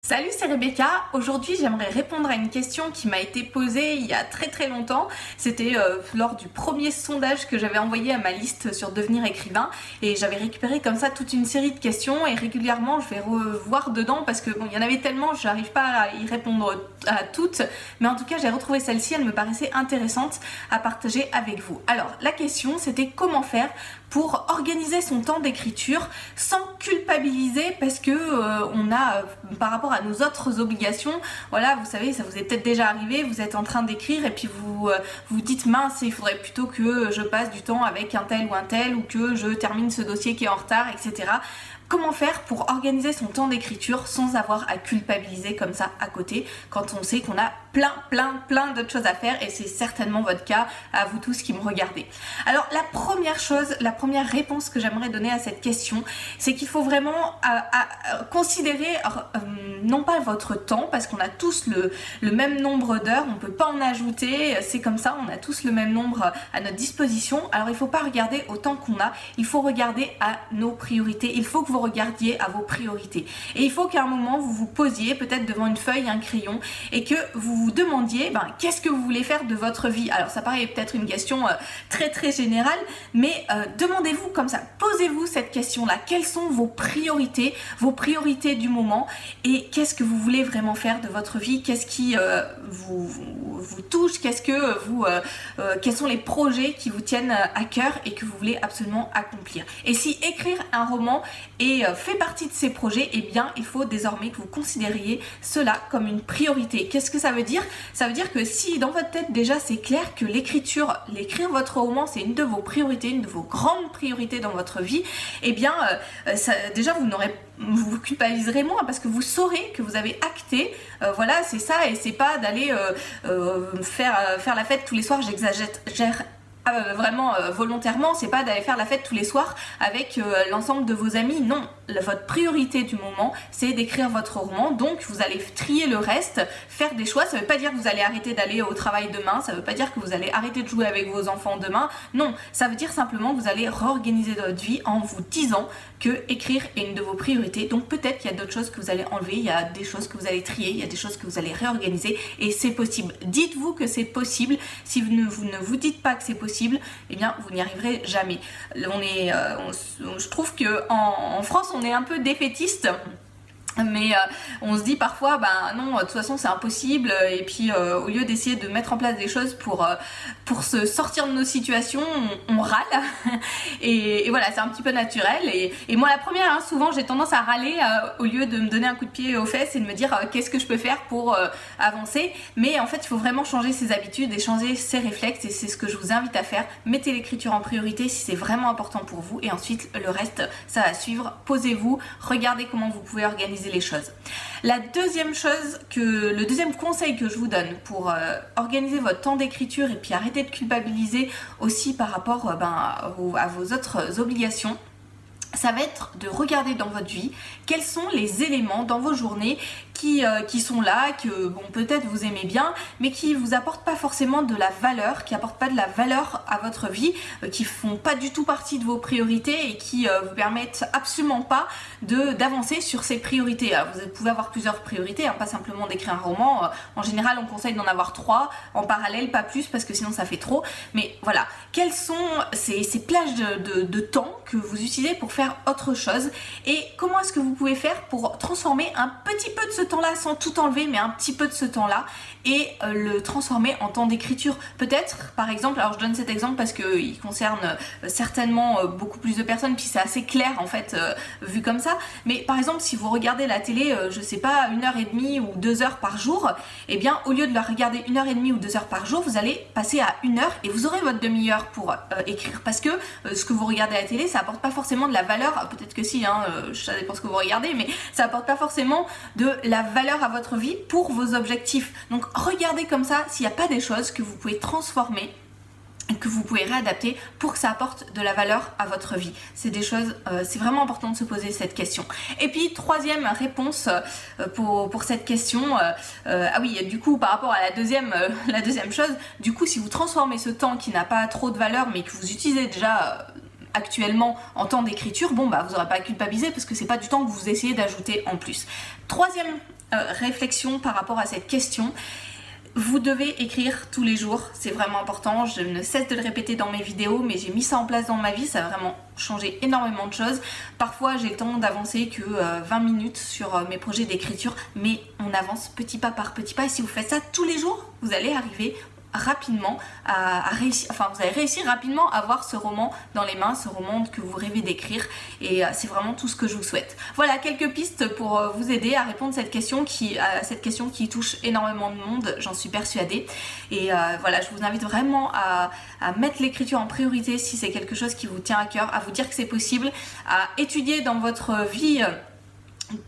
Salut, c'est Rebecca. Aujourd'hui, j'aimerais répondre à une question qui m'a été posée il y a très longtemps. C'était lors du premier sondage que j'avais envoyé à ma liste sur devenir écrivain, et j'avais récupéré comme ça toute une série de questions, et régulièrement je vais revoir dedans parce que bon, il y en avait tellement, je n'arrive pas à y répondre à toutes, mais en tout cas j'ai retrouvé celle-ci, elle me paraissait intéressante à partager avec vous. Alors la question, c'était comment faire pour organiser son temps d'écriture sans culpabiliser, parce que on a par rapport à nos autres obligations, voilà, vous savez, ça vous est peut-être déjà arrivé, vous êtes en train d'écrire et puis vous vous dites mince, il faudrait plutôt que je passe du temps avec un tel ou un tel, ou que je termine ce dossier qui est en retard, etc. Comment faire pour organiser son temps d'écriture sans avoir à culpabiliser comme ça à côté, quand on sait qu'on a plein d'autres choses à faire, et c'est certainement votre cas à vous tous qui me regardez. Alors la première chose, la première réponse que j'aimerais donner à cette question, c'est qu'il faut vraiment considérer non pas votre temps, parce qu'on a tous le même nombre d'heures, on peut pas en ajouter, c'est comme ça, on a tous le même nombre à notre disposition. Alors il faut pas regarder au temps qu'on a, il faut regarder à nos priorités, il faut que vous regardiez à vos priorités, et il faut qu'à un moment vous vous posiez peut-être devant une feuille, un crayon, et que vous vous demandiez qu'est-ce que vous voulez faire de votre vie. Alors ça paraît peut-être une question très générale, mais demandez-vous comme ça, posez-vous cette question-là, quelles sont vos priorités du moment, et qu'est-ce que vous voulez vraiment faire de votre vie, qu'est-ce qui vous touche, quels sont les projets qui vous tiennent à cœur et que vous voulez absolument accomplir. Et si écrire un roman fait partie de ces projets, eh bien il faut désormais que vous considériez cela comme une priorité. Qu'est-ce que ça veut dire? Ça veut dire que si dans votre tête déjà c'est clair que l'écrire votre roman c'est une de vos priorités, une de vos grandes priorités dans votre vie, eh bien déjà vous vous culpabiliserez moins, parce que vous saurez que vous avez acté, voilà, c'est ça, et c'est pas d'aller faire la fête tous les soirs, j'exagère vraiment volontairement, c'est pas d'aller faire la fête tous les soirs avec l'ensemble de vos amis. Non, votre priorité du moment c'est d'écrire votre roman, donc vous allez trier le reste, faire des choix. Ça veut pas dire que vous allez arrêter d'aller au travail demain, ça veut pas dire que vous allez arrêter de jouer avec vos enfants demain, non, ça veut dire simplement que vous allez réorganiser votre vie en vous disant que écrire est une de vos priorités. Donc peut-être qu'il y a d'autres choses que vous allez enlever, il y a des choses que vous allez trier, il y a des choses que vous allez réorganiser, et c'est possible. Dites-vous que c'est possible. Si vous ne vous dites pas que c'est possible, eh bien vous n'y arriverez jamais. Je trouve que en France on est un peu défaitiste, mais on se dit parfois non, de toute façon c'est impossible, et puis au lieu d'essayer de mettre en place des choses pour se sortir de nos situations, on râle et voilà, c'est un petit peu naturel, et moi la première, souvent j'ai tendance à râler au lieu de me donner un coup de pied aux fesses et de me dire qu'est-ce que je peux faire pour avancer. Mais en fait il faut vraiment changer ses habitudes et changer ses réflexes, et c'est ce que je vous invite à faire. Mettez l'écriture en priorité si c'est vraiment important pour vous, et ensuite le reste ça va suivre. Posez-vous, regardez comment vous pouvez organiser les choses. Le deuxième conseil que je vous donne pour organiser votre temps d'écriture et puis arrêter de culpabiliser aussi par rapport à vos autres obligations, ça va être de regarder dans votre vie quels sont les éléments dans vos journées qui sont là, que bon, peut-être vous aimez bien, mais qui vous apportent pas forcément de la valeur, qui apportent pas de la valeur à votre vie, qui font pas du tout partie de vos priorités, et qui vous permettent absolument pas d'avancer sur ces priorités. Alors, vous pouvez avoir plusieurs priorités, pas simplement d'écrire un roman. En général on conseille d'en avoir 3 en parallèle, pas plus, parce que sinon ça fait trop. Mais voilà, quelles sont ces plages de temps que vous utilisez pour faire autre chose, et comment est-ce que vous pouvez faire pour transformer un petit peu de ce temps-là, sans tout enlever, mais un petit peu de ce temps-là, et le transformer en temps d'écriture. Peut-être, par exemple, alors je donne cet exemple parce qu'il concerne certainement beaucoup plus de personnes, puis c'est assez clair en fait vu comme ça, mais par exemple si vous regardez la télé, je sais pas, 1h30 ou 2 heures par jour, et bien au lieu de la regarder 1h30 ou 2 heures par jour, vous allez passer à 1 heure, et vous aurez votre demi-heure pour écrire, parce que ce que vous regardez à la télé ça apporte pas forcément de la valeur, peut-être que si, ça dépend ce que vous regardez, mais ça apporte pas forcément de la valeur à votre vie pour vos objectifs. Donc regardez comme ça s'il n'y a pas des choses que vous pouvez transformer, que vous pouvez réadapter pour que ça apporte de la valeur à votre vie. C'est des choses, c'est vraiment important de se poser cette question. Et puis troisième réponse pour cette question, ah oui, du coup par rapport à la deuxième chose, du coup si vous transformez ce temps qui n'a pas trop de valeur mais que vous utilisez déjà actuellement en temps d'écriture, bon vous n'aurez pas à culpabiliser parce que c'est pas du temps que vous essayez d'ajouter en plus. Troisième réflexion par rapport à cette question. Vous devez écrire tous les jours, c'est vraiment important, je ne cesse de le répéter dans mes vidéos, mais j'ai mis ça en place dans ma vie, ça a vraiment changé énormément de choses. Parfois j'ai le temps d'avancer que 20 minutes sur mes projets d'écriture, mais on avance petit pas par petit pas, et si vous faites ça tous les jours, vous allez arriver rapidement à réussir, enfin vous allez réussir rapidement à avoir ce roman dans les mains, ce roman que vous rêvez d'écrire, et c'est vraiment tout ce que je vous souhaite. Voilà quelques pistes pour vous aider à répondre à cette question qui touche énormément de monde, j'en suis persuadée, et voilà, je vous invite vraiment à mettre l'écriture en priorité si c'est quelque chose qui vous tient à cœur, à vous dire que c'est possible, à étudier dans votre vie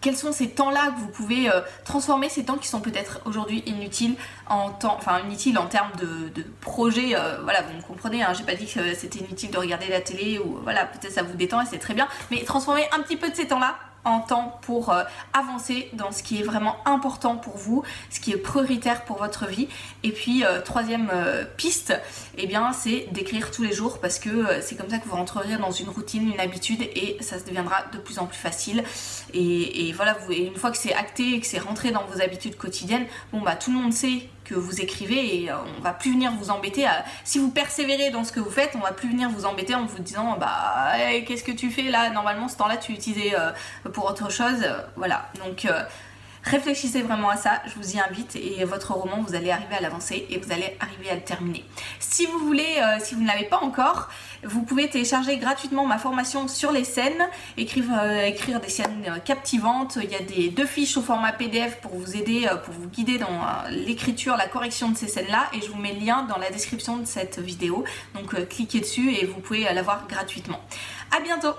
quels sont ces temps-là que vous pouvez transformer, ces temps qui sont peut-être aujourd'hui inutiles en temps, enfin inutiles en termes de projet, voilà, vous me comprenez, hein, j'ai pas dit que c'était inutile de regarder la télé, ou voilà, peut-être ça vous détend et c'est très bien, mais transformer un petit peu de ces temps-là en temps pour avancer dans ce qui est vraiment important pour vous, ce qui est prioritaire pour votre vie. Et puis troisième piste, eh bien c'est d'écrire tous les jours, parce que c'est comme ça que vous rentrerez dans une routine, une habitude, et ça se deviendra de plus en plus facile. Et voilà, et une fois que c'est acté et que c'est rentré dans vos habitudes quotidiennes, bon bah tout le monde sait que vous écrivez, et on va plus venir vous embêter si vous persévérez dans ce que vous faites, on va plus venir vous embêter en vous disant bah hey, qu'est-ce que tu fais là, normalement ce temps là tu l'utilisais pour autre chose, voilà. Donc réfléchissez vraiment à ça, je vous y invite, et votre roman, vous allez arriver à l'avancer et vous allez arriver à le terminer. Si vous voulez, si vous ne l'avez pas encore, vous pouvez télécharger gratuitement ma formation sur les scènes, écrire des scènes captivantes. Il y a 2 fiches au format PDF pour vous aider, pour vous guider dans l'écriture, la correction de ces scènes-là, et je vous mets le lien dans la description de cette vidéo. Donc cliquez dessus et vous pouvez l'avoir gratuitement. À bientôt!